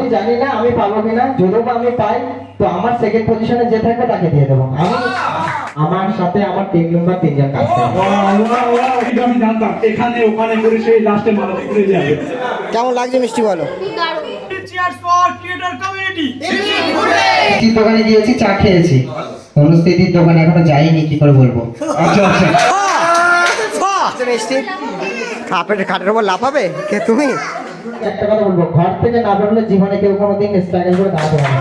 আমি জানি না আমি পাবো কিনা, যদিও বা আমি পাই তো আমার সেকেন্ড পজিশনে যে থাকবে তাকে দিয়ে দেবো। আমার সাথে আমার টিম মেম্বার 3 জন কাজ করে। আমি জানতাম এখানে ওখানে করে সেই লাস্টে মারামারি করে যাবে। কেমন লাগছে মিষ্টি বলো? দোকানে গিয়েছি, চা খেয়েছি, অনুস্থিতির দোকানে এখনো যাইনি, কি করে বলবো। আচ্ছা মিষ্টি খাটের উপর লাফাবে কে তুমি? একটা কথা বলবো, ঘর থেকে না বেরোলে জীবনে কেউ কোনোদিন স্ট্রাগল করে দাঁড়াতে পারে না।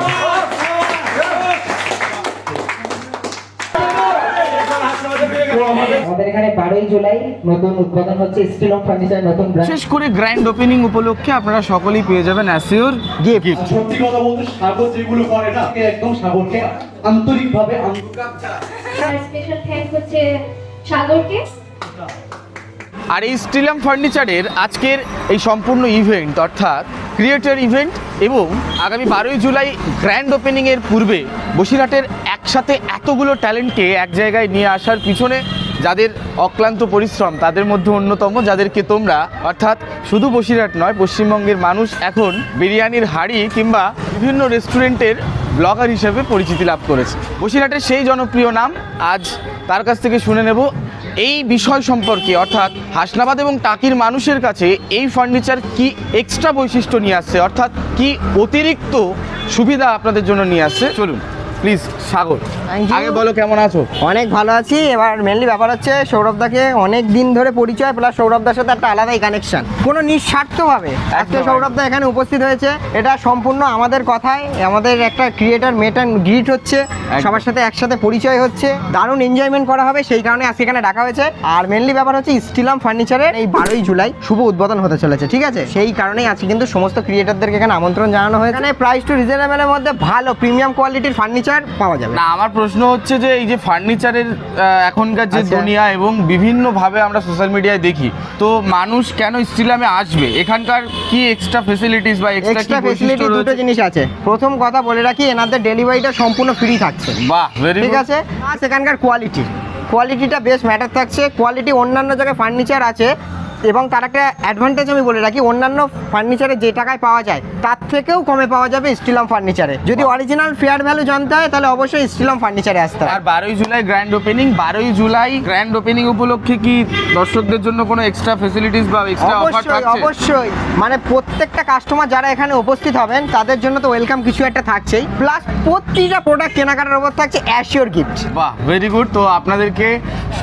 আমাদের এখানে 12ই জুলাই নতুন উদ্বোধন হচ্ছে স্টিল অফ ফার্নিচার নতুন ব্র্যান্ড। বিশেষ করে গ্র্যান্ড ওপেনিং উপলক্ষে আপনারা সকলেই পেয়ে যাবেন অ্যাসিওর গিফট। সত্যি কথা বলতে সাগর যেগুলো করে না, একদম সাগরকে আন্তরিকভাবে স্পেশাল থ্যাঙ্কস হচ্ছে সাগরকে। আর এই স্টিলাম ফার্নিচারের আজকের এই সম্পূর্ণ ইভেন্ট অর্থাৎ ক্রিয়েটর ইভেন্ট এবং আগামী 12ই জুলাই গ্র্যান্ড ওপেনিংয়ের পূর্বে বসিরহাটের একসাথে এতগুলো ট্যালেন্টকে এক জায়গায় নিয়ে আসার পিছনে যাদের অক্লান্ত পরিশ্রম, তাদের মধ্যে অন্যতম যাদেরকে তোমরা অর্থাৎ শুধু বসিরহাট নয় পশ্চিমবঙ্গের মানুষ এখন বিরিয়ানির হাড়ি কিংবা বিভিন্ন রেস্টুরেন্টের ব্লগার হিসেবে পরিচিতি লাভ করেছে। বসিরহাটের সেই জনপ্রিয় নাম, আজ তার কাছ থেকে শুনে নেব এই বিষয় সম্পর্কে, অর্থাৎ হাসনাবাদ এবং টাকির মানুষের কাছে এই ফার্নিচার কি এক্সট্রা বৈশিষ্ট্য নিয়ে আসছে, অর্থাৎ কি অতিরিক্ত সুবিধা আপনাদের জন্য নিয়ে আসছে। চলুন প্লিজ সাগর, আগে বলো কেমন আছো? অনেক ভালো আছি। এবার মেনলি ব্যাপার হচ্ছে সৌরভদাকে অনেক দিন ধরে পরিচয়, প্লাস সৌরভদার সাথে একটা আলাদাই কানেকশন, কোনো নিঃস্বার্থভাবে আজকে সৌরভদা এখানে উপস্থিত হয়েছে। এটা সম্পূর্ণ আমাদের কথায়, আমাদের একটা ক্রিয়েটার মেট অ্যান্ড গ্রিট হচ্ছে, সবার সাথে একসাথে পরিচয় হচ্ছে, দারুণ এনজয়মেন্ট করা হবে, সেই কারণে আজকে এখানে ডাকা হয়েছে। আর মেনলি ব্যাপার হচ্ছে স্টিলাম ফার্নিচারের এই 12ই জুলাই শুভ উদ্বোধন হতে চলেছে, ঠিক আছে? সেই কারণেই আজকে কিন্তু সমস্ত ক্রিয়েটারদেরকে এখানে আমন্ত্রণ জানানো হয়েছে। এখানে প্রাইস টু রিজনেবলের মধ্যে ভালো প্রিমিয়াম কোয়ালিটির ফার্নিচার পাওয়া যাবে। না, আমার প্রশ্ন হচ্ছে যে এই যে ফার্নিচারের এখনকার যে দুনিয়া এবং বিভিন্নভাবে আমরা সোশ্যাল মিডিয়ায় দেখি, তো মানুষ কেন স্টিলামে আসবে? এখানকার কি এক্সট্রা ফ্যাসিলিটিস বা এক্সট্রা ফ্যাসিলিটি দুটো জিনিস আছে। প্রথম কথা বলে রাখি, এনাদের ডেলিভারিটা সম্পূর্ণ ফ্রি থাকছে। বাহ, ভেরি ঠিক আছে। আর সেখানকার কোয়ালিটিটা বেশ ম্যাটার থাকছে। কোয়ালিটি অন্যান্য জায়গায় ফার্নিচার আছে এবং তার একটা অ্যাডভান্টেজ আমি বলে রাখি, অন্যান্য ফার্নিচারে যে টাকায় পাওয়া যায় তার থেকেও কমে পাওয়া যাবে স্টিলাম ফার্নিচারে। যদি অরিজিনাল ফেয়ার ভ্যালু জানতে হয় তাহলে অবশ্যই স্টিলাম ফার্নিচারে আসতে হবে। আর 12ই জুলাই গ্র্যান্ড ওপেনিং, 12ই জুলাই গ্র্যান্ড ওপেনিং উপলক্ষে কি দর্শকদের জন্য কোনো এক্সট্রা ফ্যাসিলিটিস বা এক্সট্রা অফার থাকছে? অবশ্যই, মানে প্রত্যেকটা কাস্টমার যারা এখানে উপস্থিত হবেন তাদের জন্য তো ওয়েলকাম কিছু একটা থাকছেই, প্লাস প্রতিটা প্রোডাক্ট কেনাকাটার উপর থাকছে অ্যাসিওর গিফট। বাহ, ভেরি গুড। তো আপনাদেরকে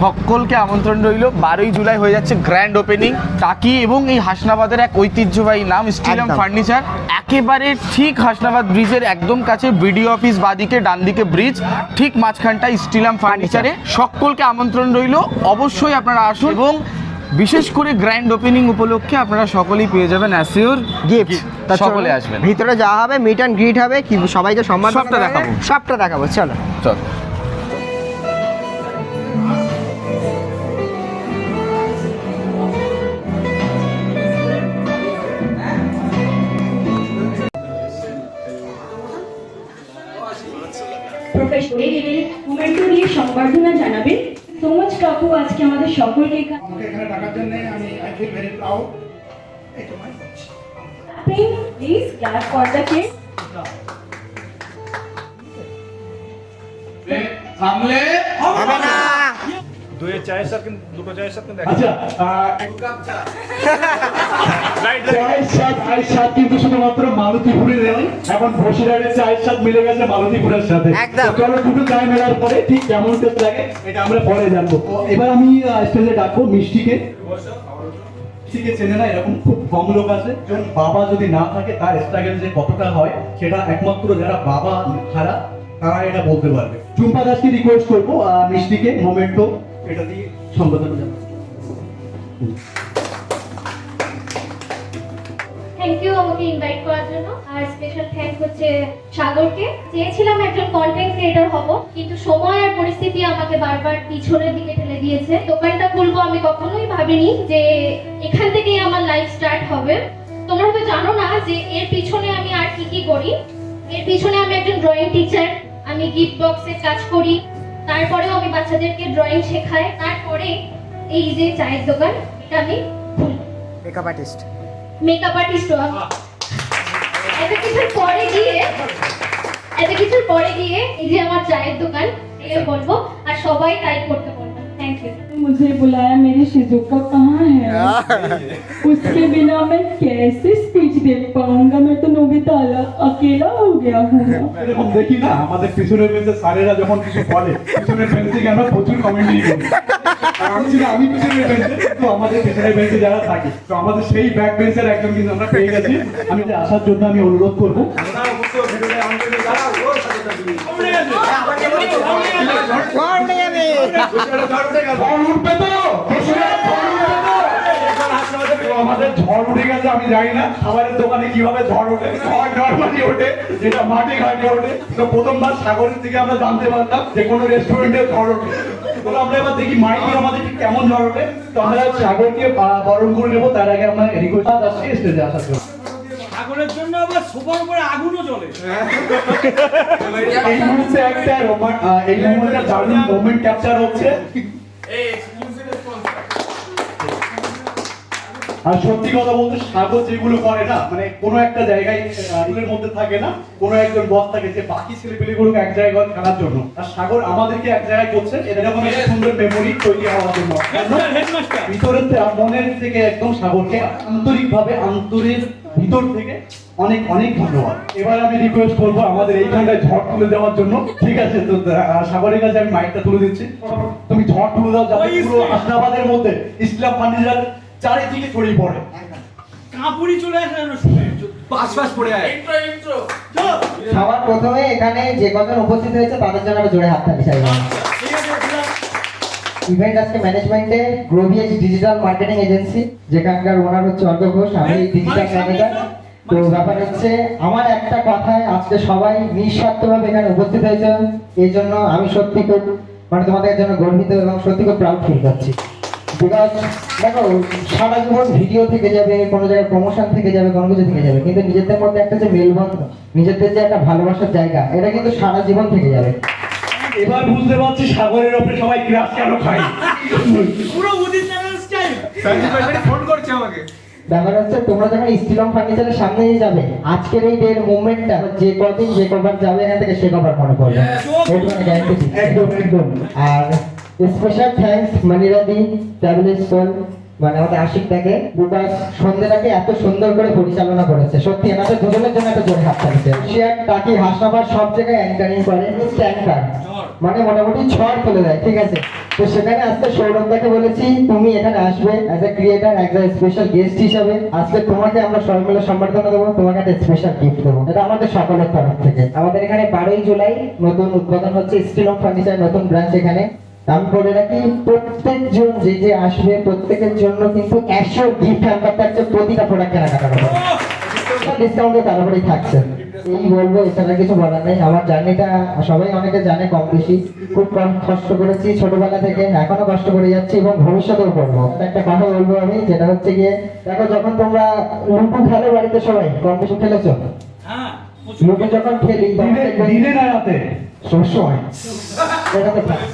সকলকে আমন্ত্রণ রইল, 12ই জুলাই হয়ে যাচ্ছে গ্র্যান্ড ওপেনিং। টাকি এবং এই হাসনাবাদের এক ঐতিহ্যবাহী নাম স্টিলাম ফার্নিচার, একেবারে ঠিক হাসনাবাদ ব্রিজের একদম কাছে, বিডিও অফিস বাদিকে, ডান দিকে ব্রিজ, ঠিক মাঝখানটায় স্টিলাম ফার্নিচারে সকলকে আমন্ত্রণ রইল। অবশ্যই আপনারা আসুন এবং বিশেষ করে গ্র্যান্ড ওপেনিং উপলক্ষে আপনারা সকলেই পেয়ে যাবেন অ্যাসিওর গিফট। সকলে আসবেন, ভিতরে যাওয়া হবে, মিট অ্যান্ড গ্রিট হবে, কি সবাইকে সম্মান সবটা দেখাবো। চলো চল। প্রফেসর মোমেন্টো নিয়ে সংবর্ধনা জানাবেন। সো মাচ কাকু আজকে আমাদের সকলকে এখানে ডাকার জন্য আমি I feel very proud. Please clap for the kid. সামলে হবে না। দুটো চায়ের সাথে দেখো। আচ্ছা, এক কাপ চা। চায়ের স্বাদ আর স্বাদ কিন্তু শুধুমাত্র মালতীপুরের নয়, এখন বসিরহাটের চায়ের স্বাদ মিলে গেছে মালতীপুরের সাথে। একদম। চলো দুটো চায় মেলার পরে ঠিক কেমন টেস্ট লাগে এটা আমরা পরে জানবো। এবার আমি স্টেজে ডাকবো মিষ্টিকে। মিষ্টিকে চেনে না এরকম খুব কম লোক আছে, যখন বাবা যদি না থাকে তার স্ট্রাগল যে কতটা হয় সেটা একমাত্র যারা বাবা ছাড়া তারা এটা বলতে পারবে। টুম্পা দাসকে রিকোয়েস্ট করবো মিষ্টিকে মোমেন্টো এটা দিয়ে সম্বোধন জানাবো। থ্যাংক ইউ আমাকে ইনভাইট করার জন্য। আর স্পেশাল থ্যাঙ্কস হচ্ছে সাগরকে। চেয়েছিলাম একজন কন্টেন্ট ক্রিয়েটর হব, কিন্তু সময় আর পরিস্থিতি আমাকে বারবার পিছনের দিকে ঠেলে দিয়েছে। দোকানটা খুলবো আমি কখনোই ভাবিনি যে এখান থেকেই আমার লাইফ স্টার্ট হবে। তোমরা হয়তো জানো না যে এর পিছনে আমি আর কি করি। এর পিছনে আমি একজন ড্রয়িং টিচার, আমি গিফট বক্সের কাজ করি, তারপরেও আমি বাচ্চাদেরকে ড্রয়িং শেখাই, তারপরে এই যে চায়ের দোকান এটা আমি খুলি। Makeup artist. Makeup artist. এত কিছুর পরে গিয়ে এই যে আমার চায়ের দোকান এটাই বলবো আর সবাই তাই করতে বলবো। Thank you. मुझे बुलाया, मेरी शिजुका कहाँ है? उसके बिना मैं कैसे स्पीच दे पाऊंगा? मैं तो नोबिता अकेला हो गया हूँ ना। এরকম দেখি না আমাদের পিছনের বেঞ্চের স্যারেরা যখন কিছু বলে পিছনের বেঞ্চ থেকে আমরা প্রচুর কমেন্টই করি। আর আমি পিছনের বেঞ্চে, তো আমাদের পিছনের বেঞ্চে যারা থাকে তো আমাদের সেই ব্যাক বেঞ্চের একজন কিন্তু আমরা পেয়ে গেছি। আমি যে আসার জন্য আমি অনুরোধ করবো। আমাদের ঝড় উঠে গেছে, আমি জানি না খাবারের দোকানে কিভাবে ঝড় ওঠে, ঝড় নর্মালি ওঠে, যেটা মাঠে ঘাটে ওঠে। তো প্রথমবার সাগরের থেকে আমরা জানতে পারলাম যে কোনো রেস্টুরেন্টে ঝড় ওঠে। তো আমরা এবার দেখি মাইকে আমাদের ঠিক কেমন ঝড় ওঠে। তো আমরা সাগরকে বরণ করে নেবো, তার আগে আমরা রিকোয়েস্ট আসছি স্টেজে আসার জন্য। সাগরের জন্য আবার সোফার উপরে আগুনও জ্বলে। এই মুহূর্তে একটা এই মুহূর্তে দারুণ মোমেন্ট ক্যাপচার হচ্ছে। আর সত্যি কথা বলতে সাগর যেগুলো করে না, মানে কোনো একটা জায়গায় এগুলোর মধ্যে থাকে না, কোনো একজন বস থাকে যে বাকি ছেলেপেলেগুলোকে এক জায়গায় খেলার জন্য, আর সাগর আমাদেরকে এক জায়গায় করছে এরকম একটা সুন্দর মেমোরি তৈরি হওয়ার জন্য। ভিতরের মনের থেকে একদম সাগরকে আন্তরিকভাবে অন্তরের ভিতর থেকে অনেক অনেক ধন্যবাদ। এবার আমি রিকোয়েস্ট করবো আমাদের এইখানটায় ঝড় তুলে দেওয়ার জন্য। ঠিক আছে, তো সাগরের কাছে আমি মাইকটা তুলে দিচ্ছি। তুমি ঝড় তুলে দাও যাতে পুরো হাসনাবাদের মধ্যে ইসলাম ফার্নিচার চারিদিকে ছড়িয়ে পড়ে। কাপুরি চলে আসে না শুনে পাঁচ পড়ে আয়। সবার প্রথমে এখানে যে কজন উপস্থিত হয়েছে তাদের জন্য আমরা জোরে হাততালি চাই। ইভেন্ট আজকে ম্যানেজমেন্টে গ্রোভিএজ ডিজিটাল মার্কেটিং এজেন্সি, যেখানকার ওনার হচ্ছে অর্ক ঘোষ, আমি ডিজিটাল ম্যানেজার। তো ব্যাপার হচ্ছে আমার একটা কথায় আজকে সবাই নিঃস্বার্থভাবে এখানে উপস্থিত হয়েছে, এই জন্য আমি সত্যি খুব মানে তোমাদের জন্য গর্বিত এবং সত্যি খুব প্রাউড ফিল করছি। বিকজ দেখো সারা জীবন ভিডিও থেকে যাবে, কোনো জায়গায় প্রমোশন থেকে যাবে, কোনো কিছু থেকে যাবে, কিন্তু নিজেদের মধ্যে একটা যে মেলবন্ধন, নিজেদের যে একটা ভালোবাসার জায়গা, এটা কিন্তু সারা জীবন থেকে যাবে। এবার বুঝতে পারছি সাগরের ওপরে সবাই ক্রাশ কেন খায়। পুরো উদিত চ্যানেল স্টাইল। ফোন করছে আমাকে। ব্যাপার হচ্ছে তোমরা যখন স্টিলম ফার্নিচারের সামনে দিয়ে যাবে, আজকের এই ডের মুভমেন্টটা যে কদিন যে কবার যাবে এখান থেকে সে কবার মনে পড়বে, এইটুখানি গ্যারান্টি দিচ্ছি। একদম একদম। আর স্পেশাল থ্যাঙ্কস মানিরাদি ট্রাভেল স্টোন, মানে আমাদের আশিক থাকে, বিকজ সন্ধ্যেটাকে এত সুন্দর করে পরিচালনা করেছে। সত্যি এনাদের দুজনের জন্য একটা জোরে হাত থাকছে। শেয়ার টাকি হাসনাবাদ সব জায়গায় অ্যাঙ্কারিং করে, ট্যাঙ্কার মানে মোটামুটি ঝড় তুলে দেয়। ঠিক আছে, তো সেখানে আজকে সৌরভদাকে বলেছি তুমি এখানে আসবে as a creator, as a special guest হিসাবে। আজকে তোমাকে আমরা সবাই মিলে সম্বর্ধনা দেবো, তোমাকে একটা স্পেশাল গিফট দেবো, এটা আমাদের সকলের তরফ থেকে। আমাদের এখানে 12ই জুলাই নতুন উদ্বোধন হচ্ছে স্টিলম ফার্নিচার নতুন ব্রাঞ্চ। এখানে আমি বলে রাখি প্রত্যেকজন যে যে আসবে প্রত্যেকের জন্য কিন্তু 100 গিফট হ্যাম্পার থাকছে প্রতিটা প্রোডাক্ট কেনাকাটার উপর, ডিসকাউন্টে তার উপরেই থাকছে। এই বলবো, এছাড়া কিছু বলার নেই। আমার জার্নিটা সবাই অনেকে জানে কম বেশি, খুব কম কষ্ট করেছি ছোটবেলা থেকে, এখনো কষ্ট করে যাচ্ছি এবং ভবিষ্যতেও করবো। একটা কথা বলবো আমি, যেটা হচ্ছে গিয়ে দেখো যখন তোমরা লুডু খেলো বাড়িতে সবাই কম বেশি খেলেছো, হ্যাঁ লুডু যখন খেলি দিনে না রাতে সবসময় এটা তো থাকে।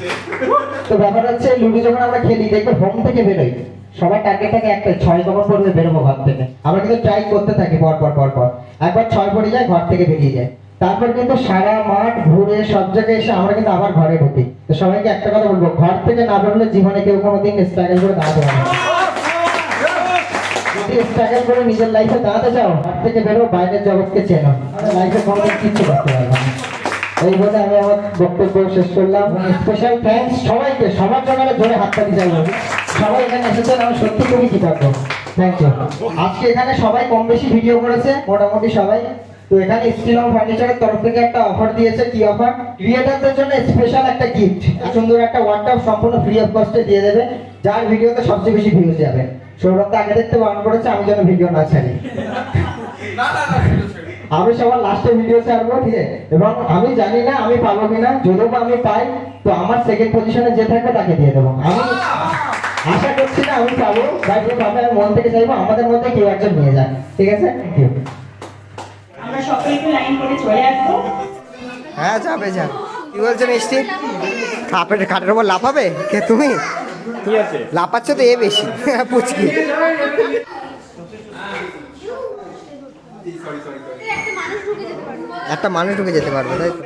তো ব্যাপার হচ্ছে লুডু যখন আমরা খেলি দেখবে হোম থেকে বেরোই, সবার টার্গেট থাকে একটা 6 কখন পড়বে বেরোবো ঘর থেকে। আমরা কিন্তু ট্রাই করতে থাকি পর পর, একবার 6 পড়ে যায় ঘর থেকে বেরিয়ে যায়, তারপর কিন্তু সারা মাঠ ঘুরে সব জায়গায় এসে আমরা কিন্তু আবার ঘরে ঢুকি। তো সবাইকে একটা কথা বলবো, ঘর থেকে না বেরোলে জীবনে কেউ কোনোদিন স্ট্রাগল করে দাঁড়াতে পারে না। যদি স্ট্রাগল করে নিজের লাইফে দাঁড়াতে চাও, ঘর থেকে বেরো, বাইরের জগৎকে চেনো, লাইফে কোনোদিন কিচ্ছু করতে পারবে না। এই বলে আমি আমার বক্তব্য শেষ করলাম। স্পেশাল থ্যাঙ্কস সবাইকে, সবার জন্য জোরে হাততালি চাইবো। সবাই এখানে এসেছেন, আমি সত্যি খুবই কৃতজ্ঞ। Thank you. আজকে এখানে সবাই কম বেশি ভিডিও করেছে, মোটামুটি সবাই। তো এখানে স্টিলম ফার্নিচারের তরফ থেকে একটা অফার দিয়েছে। কি অফার? ক্রিয়েটারদের জন্য স্পেশাল একটা গিফট, সুন্দর একটা ওয়ার্কশপ সম্পূর্ণ ফ্রি অফ কস্টে দিয়ে দেবে, যার ভিডিওতে সবচেয়ে বেশি ভিউজ যাবে। সৌরভদা আগে দেখতে বারণ করেছে আমি যেন ভিডিও না ছাড়ি। আমি সবার লাস্টে ভিডিও ছাড়বো, ঠিক আছে? এবং আমি জানি না আমি পাবো কিনা, যদিও আমি পাই তো আমার সেকেন্ড পজিশনে যে থাকবে তাকে দিয়ে দেবো। আমি আশা করছি না আমি পাবো, বাট আমি মন থেকে চাইবো আমাদের মধ্যে কেউ একজন নিয়ে যান। ঠিক আছে, থ্যাংক ইউ। আমরা সকলে একটু লাইন করে চলে আসবো। হ্যাঁ যাবে যান। কি বলছেন মিষ্টি? খাটের উপর লাফাবে কে তুমি? কি আছে? লাফাচ্ছ তো এ বেশি পুচকি। একটা একটা মানুষ ঢুকে যেতে পারবে, তাই তো?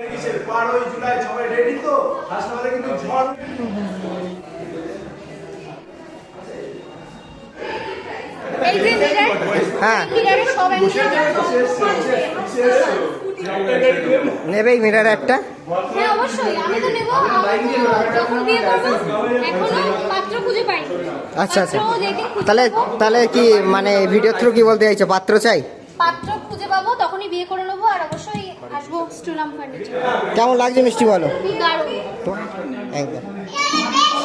এই যে মিরার, হ্যাঁ মিরারে সব নেবে এই মিরার একটা। হ্যাঁ অবশ্যই আমি তো নেব। যখন বিয়ে করবো এখনো পাত্র খুঁজে পাইনি। আচ্ছা আচ্ছা, পাত্র দেখে খুঁজে তাহলে পাবো। তাহলে কি মানে ভিডিও থ্রু কি বলতে চাইছো, পাত্র চাই? পাত্র খুঁজে পাবো তখনই বিয়ে করে নেবো, আর অবশ্যই আসবো স্টুলাম ফার্নিচার। কেমন লাগছে মিষ্টি বলো? দারুণ। তো একদম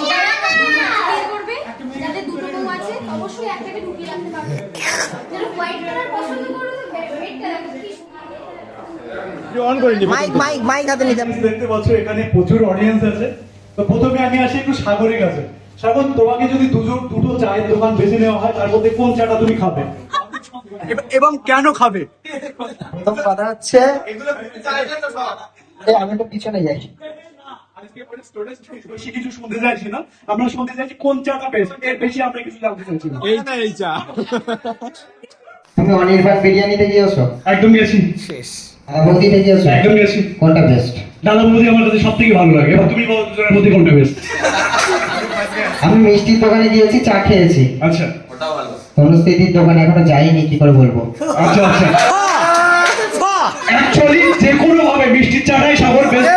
যারা বিয়ে করবে, যাদের দুটো বউ আছে অবশ্যই একটাকে ঢুকিয়ে রাখতে পারবে। যারা হোয়াইট কালার পছন্দ করবে তো বেডটা মাইক মাইক মাইক হাতে নিতে। দেখতে পাচ্ছ এখানে প্রচুর অডিয়েন্স আছে। তো প্রথমে আমি আসি একটু সাগরের কাছে। সাগর, তোমাকে যদি দুটো চায়ের দোকান বেছে নেওয়া হয় তার মধ্যে কোন চাটা তুমি খাবে এবং কেন খাবে? প্রথম কথা হচ্ছে এই আমি তো পিছনে যাই। বেশি কিছু শুনতে চাইছি না, আমরা শুনতে চাইছি কোন চাটা বেস্ট, এর বেশি আমরা কিছু জানতে চাইছি না। এই চা তুমি অনির্বাণ বিরিয়ানিতে গিয়েছো? একদম গেছি, বৌদিতে গিয়েছো? একদম গেছি। কোনটা বেস্ট? দাদা বৌদি আমার কাছে সব থেকে ভালো লাগে। এবার তুমি বলো দুজনের মধ্যে কোনটা বেস্ট? আমি মিষ্টির দোকানে গিয়েছি, চা খেয়েছি। আচ্ছা অনুস্থিতির দোকানে এখনো যাইনি, কি করে বলবো? আচ্ছা আচ্ছা, অ্যাকচুয়ালি যে কোনো ভাবে মিষ্টির চাটাই সাগর বেস্ট,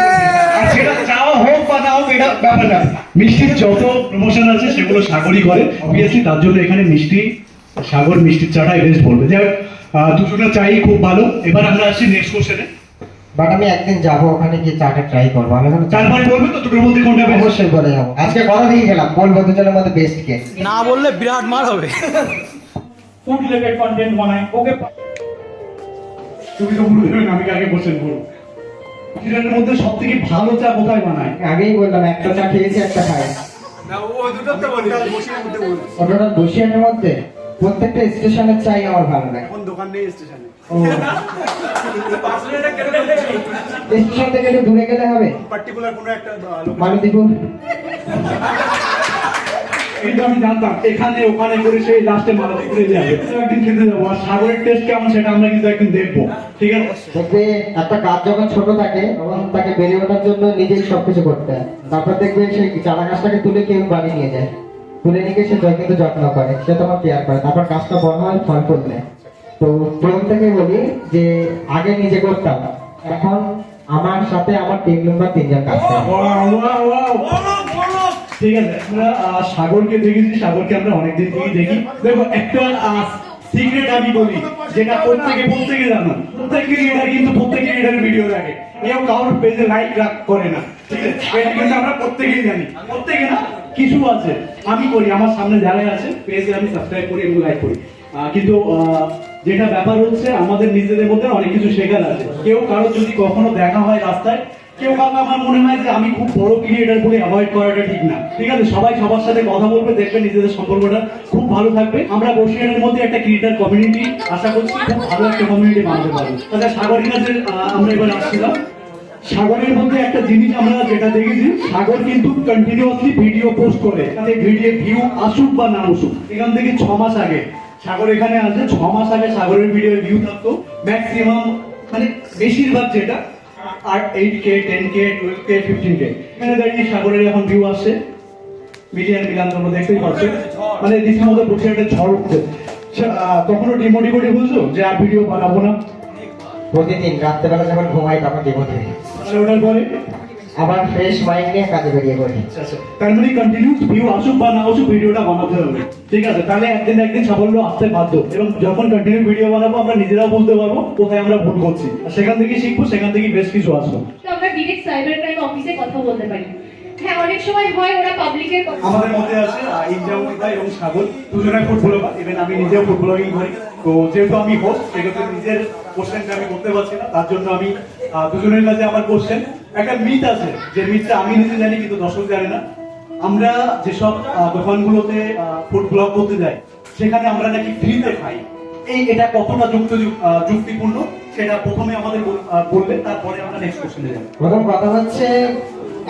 আর সেটা চাওয়া হোক বা না হোক এটা ব্যাপার না। মিষ্টির যত প্রমোশন আছে সেগুলো সাগরই করে অবভিয়াসলি, তার জন্য এখানে মিষ্টি সাগর মিষ্টির চাটাই বেস্ট বলবে। যে দুজনের চাই খুব ভালো। এবার আমরা আসছি নেক্সট কোশ্চেনে। বাট আমি একদিন যাবো ওখানে গিয়ে চাটা ট্রাই করবো। আমি এখন তারপরে বলবে তো দুটোর মধ্যে কোনটা বেস্ট? অবশ্যই বলে যাবো। আজকে কথা দিয়ে গেলাম, বলবো দুজনের মধ্যে বেস্ট কে। না বললে বিরাট মার হবে। ফুড রিলেটেড কন্টেন্ট বানাই, ওকে তুমি তো বলে দেবেন, আমি আগে কোশ্চেন করবো। দুজনের মধ্যে সব থেকে ভালো চা কোথায় বানায়? আগেই বললাম, একটা চা খেয়েছি, একটা খাই। না ও দুটো তো বলি বসিয়ে মধ্যে বলি। ওটা বসিয়ানের মধ্যে প্রত্যেকটা স্টেশনের চাই আমার ভালো লাগে। কোন দোকান নেই স্টেশনে? ও পার্সোনালটা কেন স্টেশন থেকে একটু দূরে গেলে হবে? পার্টিকুলার কোনো একটা লোক মালতীপুর। এটা আমি জানতাম, এখানে ওখানে করে সেই লাস্টে মালাতে করে যাবে। একদিন খেতে যাবো, আর সাগরের টেস্ট কেমন সেটা আমরা কিন্তু একদিন দেখবো, ঠিক আছে? দেখবে একটা গাছ যখন ছোট থাকে তখন তাকে বেড়ে ওঠার জন্য নিজেই সবকিছু করতে হয়। তারপর দেখবে সেই চারা গাছটাকে তুলে কেউ বাড়ি নিয়ে যায়, তুলে নিয়ে গিয়ে সে কিন্তু যত্ন করে, সে তোমার কেয়ার করে, তারপর গাছটা বড় হয়, ফল ফুল দেয়। তো প্রথম থেকে বলি যে আগে নিজে করতাম, এখন আমার সাথে আমার টিম মেম্বার 3 জন কাজ করে। ঠিক আছে, আমরা সাগরকে দেখেছি, সাগরকে আমরা অনেকদিন থেকেই দেখি। দেখো একটা সিক্রেট আমি বলি, যেটা প্রত্যেকে জানো, প্রত্যেক ক্রিয়েটার কিন্তু প্রত্যেক ক্রিয়েটারের ভিডিও দেখে, কেউ কারোর পেজে লাইক করে না, ঠিক আছে? এটা কিন্তু আমরা প্রত্যেকেই জানি, প্রত্যেকে না, কিছু আছে আমি করি, আমার সামনে যারা আছে পেজে আমি সাবস্ক্রাইব করি এবং লাইক করি, কিন্তু যেটা ব্যাপার হচ্ছে আমাদের নিজেদের মধ্যে অনেক কিছু শেখার আছে। কেউ কারো যদি কখনো দেখা হয় রাস্তায়, কেউ কাউকে আমার মনে হয় যে আমি খুব বড় ক্রিয়েটার বলে অ্যাভয়েড করাটা ঠিক না, ঠিক আছে? সবাই সবার সাথে কথা বলবে, দেখবে নিজেদের সম্পর্কটা খুব ভালো থাকবে। আমরা বসিরহাটের মধ্যে একটা ক্রিয়েটার কমিউনিটি আশা করছি খুব ভালো একটা কমিউনিটি বানাতে পারবো। তাহলে সাগরের কাছে আমরা এবার আসছিলাম। সাগরের মধ্যে একটা জিনিস আমরা যেটা দেখেছি, সাগর কিন্তু কন্টিনিউয়াসলি ভিডিও পোস্ট করে, তাতে ভিডিও ভিউ আসুক বা না আসুক। এখান থেকে 6 মাস আগে সাগর এখানে আসে, 6 মাস আগে সাগরের ভিডিওর ভিউ থাকতো ম্যাক্সিমাম, মানে বেশিরভাগ যেটা 8K 10K 12K 15K। এখানে দাঁড়িয়ে সাগরের এখন ভিউ আসছে মিলিয়ন তোমরা দেখতেই পাচ্ছ, মানে রীতিমতো বসিরহাটে ঝড় উঠছে। কখনো ডিমোটিভেট হয়েছো যে আর ভিডিও বানাবো না? প্রতিদিন রাত্রেবেলা যখন ঘুমাই তখন ডিমোটিভেট, তাহলে ওটার পরে আবার ফ্রেশ মাইন্ড নিয়ে কাজে বেরিয়ে পড়ি। তার মানে কন্টিনিউস ভিউ আসুক বা না আসুক ভিডিওটা বানাতে হবে, ঠিক আছে? তাহলে একদিন সাফল্য আসতে বাধ্য, এবং যখন কন্টিনিউ ভিডিও বানাবো আমরা নিজেরাও বুঝতে পারবো কোথায় আমরা ভুল করছি, আর সেখান থেকে শিখবো, সেখান থেকে বেশ কিছু আসবো। তো আমরা ডিরেক্ট সাইবার ক্রাইম অফিসে কথা বলতে পারি। হ্যাঁ অনেক সময় হয় ওরা পাবলিকের কথা। আমাদের মধ্যে আছে ইন্দ্রামিতা এবং সাগর, দুজনে ফুড ব্লগার, ইভেন আমি নিজেও ফুড ব্লগিং করি। তো যেহেতু আমি হোস্ট, সেক্ষেত্রে নিজের কোশ্চেনটা আমি করতে পারছি না, তার জন্য আমি দুজনের কাছে আমার কোশ্চেন। একটা মিথ আছে, যে মিথটা আমি নিজে জানি কিন্তু দর্শক জানে না। আমরা যেসব দোকানগুলোতে ফুড ব্লগ করতে যাই, সেখানে আমরা নাকি ফ্রিতে খাই। এটা কতটা যুক্তিপূর্ণ সেটা প্রথমে আমাদের বললে, তারপরে আমরা নেক্সট কোশ্চেনে যাব। প্রথম কথা হচ্ছে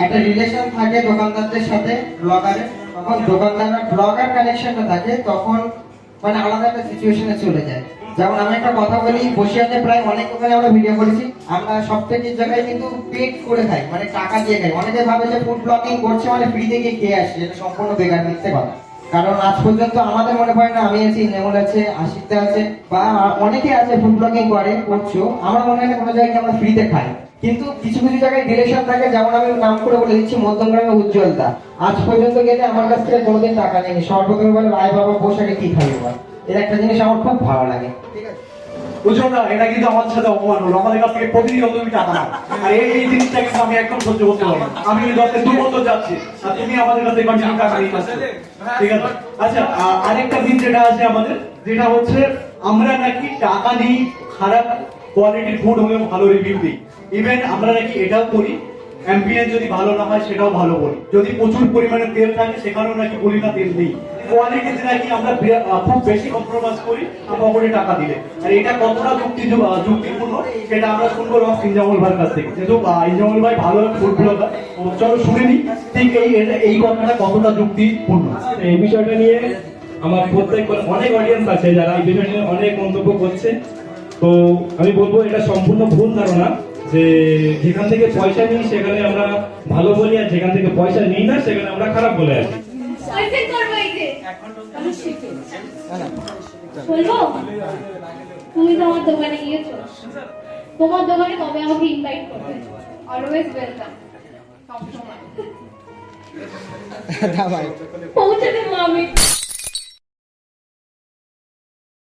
একটা রিলেশন থাকে দোকানদারদের সাথে ব্লগারের, তখন দোকানদার ব্লগার কানেকশনটা থাকে, তখন মানে আলাদা একটা সিচুয়েশনে চলে যায়। যেমন আমি একটা কথা বলি, বসিরহাটে প্রায় অনেক দোকানে আমরা ভিডিও করেছি, আমরা সব থেকে জায়গায় কিন্তু পেড করে খাই, মানে টাকা দিয়ে খাই। অনেকে ভাবে যে ফুড ব্লগিং করছে মানে ফ্রিতে গিয়ে খেয়ে আসছে, এটা সম্পূর্ণ বেকার, মিথ্যে কথা। কারণ আজ পর্যন্ত আমাদের মনে পড়ে না, আমি আছি, নেমল আছে, আশিকটা আছে, বা অনেকে আছে ফুড ব্লগিং করছো, আমার মনে হয় না কোনো জায়গায় আমরা ফ্রিতে খাই। কিন্তু কিছু কিছু জায়গায় ডিরেকশন থাকে, যেমন আমি নাম করে বলে দিচ্ছি মধ্যমগ্রামে উজ্জ্বলতা, আজ পর্যন্ত গেলে আমার কাছ থেকে কোনোদিন টাকা নেই, সর্বপ্রথমে বলে ভাই বাবা পোশাকে কি খাবি বল। এর একটা জিনিস আমার খুব ভালো লাগে, ঠিক আছে? বুঝো না, এটা কিন্তু আমাদের সাথে অপমান হলো। আমাদের কাছ থেকে প্রতিনিয়ত তুমি টাকা নাও, আর এই জিনিসটা কিন্তু আমি একদম সহ্য করতে পারি না। আমি কিন্তু আজকে 2 বছর যাচ্ছি, আর তুমি আমাদের কাছে কন্টিনিউ টাকা নিয়ে যাচ্ছ, ঠিক আছে? আচ্ছা, আরেকটা দিন যেটা আছে আমাদের, যেটা হচ্ছে আমরা নাকি টাকা নিই, খারাপ কোয়ালিটির ফুড হলেও ভালো রিভিউ দিই। ইভেন আমরা নাকি এটাও করি, অ্যাম্বিয়েন্স যদি ভালো না হয় সেটাও ভালো বলি। যদি প্রচুর পরিমাণে তেল থাকে সেখানেও নাকি বলি না তেল নেই। কোয়ালিটিতে নাকি আমরা খুব বেশি কম্প্রোমাইজ করি পকেটে টাকা দিলে। আর এটা কতটা যুক্তিপূর্ণ সেটা আমরা শুনবো রস ইনজামুল ভাইয়ের কাছ থেকে। যেহেতু ইনজামুল ভাই ভালো ফুড ব্লগার, চলো শুনে নিই ঠিক এই কথাটা কতটা যুক্তিপূর্ণ। এই বিষয়টা নিয়ে আমার অনেক অডিয়েন্স আছে যারা এই বিষয় নিয়ে অনেক মন্তব্য করছে। তো আমি বলবো এটা সম্পূর্ণ ভুল ধারণা যে যেখান থেকে পয়সা নিই সেখানে আমরা ভালো বলি, আর যেখান থেকে পয়সা নিই না সেখানে আমরা খারাপ বলে আসি। বলবো, তুমি তো আমার দোকানে গিয়েছো, তোমার দোকানে কবে আমাকে ইনভাইট করবে? অলওয়েজ ওয়েলকাম, সবসময় না ভাই, পৌঁছে দেবো আমি।